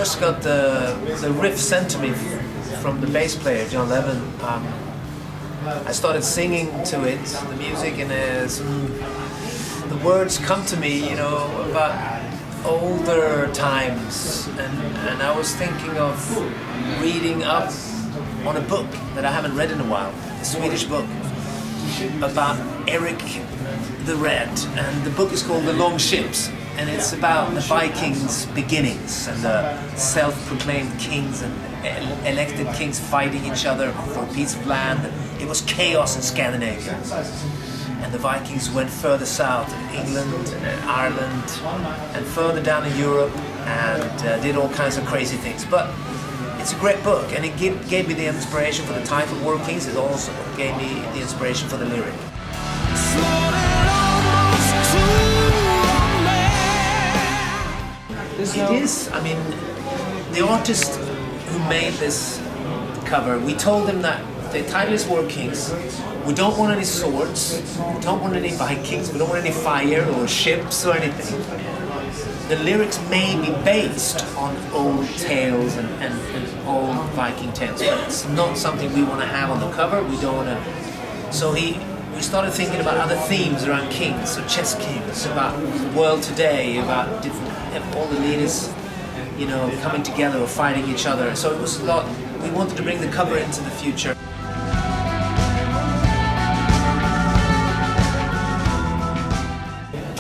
first got the riff sent to me from the bass player, John Levin, I started singing to it, the music, and the words come to me, you know, about older times, and I was thinking of reading up on a book that I haven't read in a while, a Swedish book about Eric the Red, and the book is called The Long Ships, and it's about the Vikings' beginnings and the self-proclaimed kings and elected kings fighting each other for a piece of land. It was chaos in Scandinavia, and the Vikings went further south in England and Ireland and further down in Europe and did all kinds of crazy things. But it's a great book, and it gave me the inspiration for the title War of Kings. It also gave me the inspiration for the lyric. It is, I mean, the artist who made this cover, we told him that the title is War of Kings. We don't want any swords, we don't want any Vikings, we don't want any fire or ships or anything. The lyrics may be based on old tales and old Viking tales, but it's not something we want to have on the cover. We don't want to. So we started thinking about other themes around kings, so chess kings, about the world today, about all the leaders, you know, coming together or fighting each other. So it was a lot. We wanted to bring the cover into the future.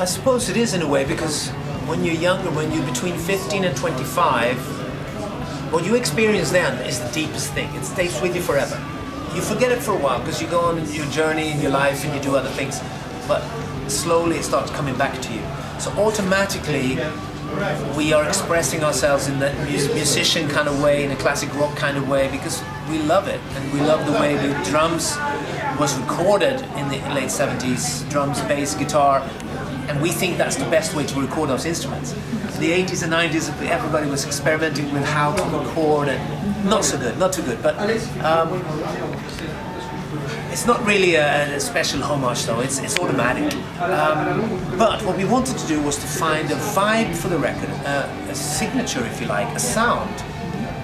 I suppose it is in a way, because when you're younger, when you're between 15 and 25, what you experience then is the deepest thing. It stays with you forever. You forget it for a while because you go on your journey in your life and you do other things, but slowly it starts coming back to you. So automatically we are expressing ourselves in that musician kind of way, in a classic rock kind of way, because we love it, and we love the way the drums was recorded in the late 70s, drums, bass, guitar, and we think that's the best way to record those instruments. In the 80s and 90s, everybody was experimenting with how to record, and not so good, not too good, but it's not really a special homage though, it's automatic. But what we wanted to do was to find a vibe for the record, a signature if you like, a sound.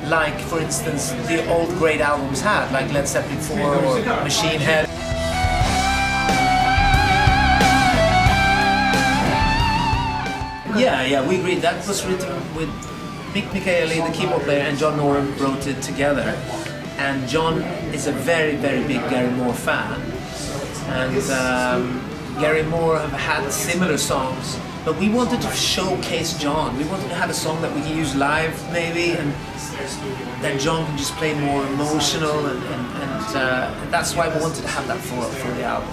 Like, for instance, the old great albums had, like Led Zeppelin 4 or Machine Head. Yeah, we agreed. That was written with Mick Michaeli, the keyboard player, and John Norum wrote it together. And John is a very, very big Gary Moore fan. And Gary Moore have had similar songs, but we wanted to showcase John. We wanted to have a song that we can use live, maybe, and that John can just play more emotional, and that's why we wanted to have that for the album.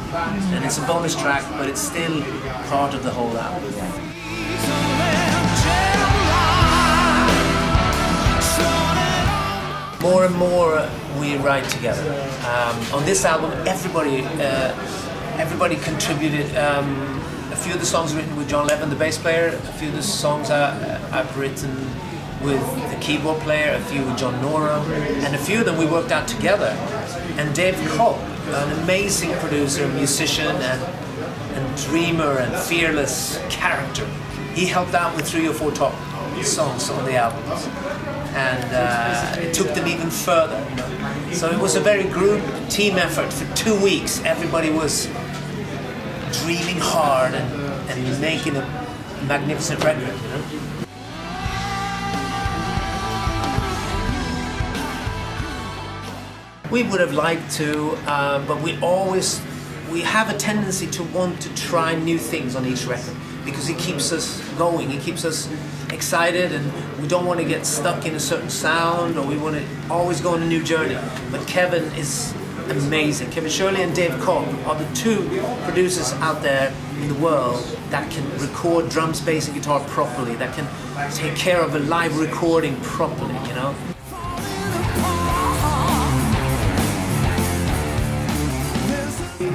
And it's a bonus track, but it's still part of the whole album. More and more we write together. On this album, everybody contributed. A few of the songs written with John Levin, the bass player. A few of the songs I've written with the keyboard player. A few with John Norum, and a few of them we worked out together. And Dave Cobb, an amazing producer, musician, and dreamer, and fearless character. He helped out with 3 or 4 top songs on the album, and it took them even further. So it was a very group team effort for 2 weeks. Everybody was dreaming hard and making a magnificent record, you know? We would have liked to, but we have a tendency to want to try new things on each record, because it keeps us going, it keeps us excited, and we don't want to get stuck in a certain sound, or we want to always go on a new journey. But Kevin is amazing. Kevin Shirley and Dave Cobb are the 2 producers out there in the world that can record drums, bass and guitar properly, that can take care of a live recording properly, you know?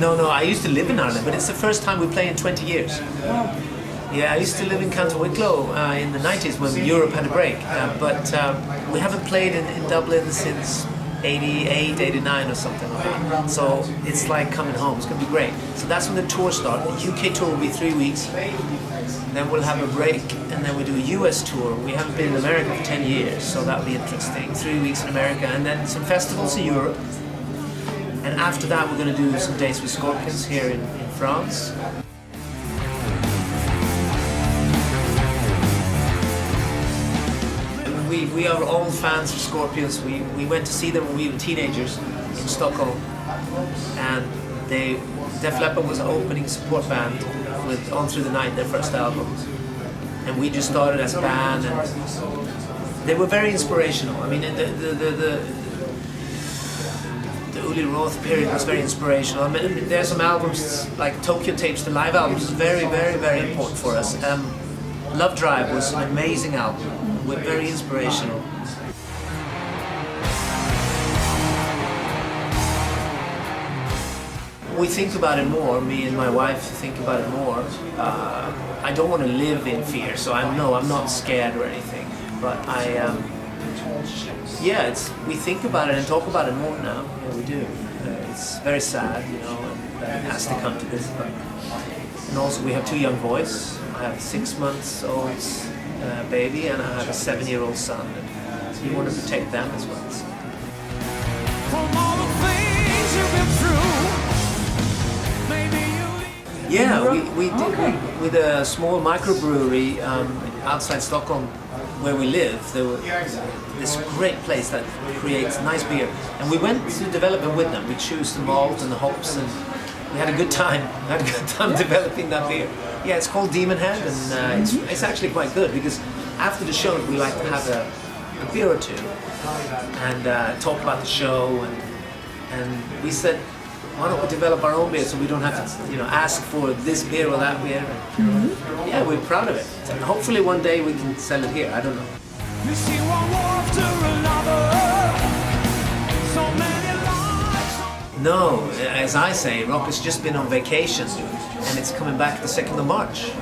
No, I used to live in Ireland, but it's the first time we play in 20 years. Yeah, I used to live in County Wicklow in the 90s when Europe had a break, but we haven't played in Dublin since 88, 89 or something like that. So it's like coming home, it's going to be great. So that's when the tour starts. The UK tour will be 3 weeks, Then we'll have a break, and then we do a US tour. We haven't been in America for 10 years, so that'll be interesting. 3 weeks in America, and then some festivals in Europe. And after that, we're going to do some dates with Scorpions here in France. We are all fans of Scorpions. We went to see them when we were teenagers in Stockholm, and Def Leppard was an opening support band with On Through the Night, their first album. And we just started as a band, and they were very inspirational. I mean, the Uli Roth period was very inspirational. I mean, there's some albums like Tokyo Tapes, the live albums, is very, very, very important for us. Love Drive was an amazing album, very inspirational. We think about it more, me and my wife think about it more. I don't want to live in fear, so I'm not scared or anything. But we think about it and talk about it more now. Yeah, we do. It's very sad, that it has to come to this. And also we have 2 young boys. I have a 6 months old baby, and I have a 7-year-old son. And so you want to protect them as well. So. From all the things you've been through. Yeah, we did with a small microbrewery outside Stockholm where we live. There was this great place that creates nice beer, and we went to develop it with them. We choose the malt and the hops, and we had a good time. Developing that beer. Yeah, it's called Demon Head, and it's actually quite good because after the show we like to have a beer or two and talk about the show, and we said, why don't we develop our own beer so we don't have to, ask for this beer or that beer? Mm-hmm. Yeah, we're proud of it. And hopefully one day we can sell it here. I don't know. You see one war after another. So many lives. No, as I say, rock has just been on vacation, and it's coming back the 2nd of March.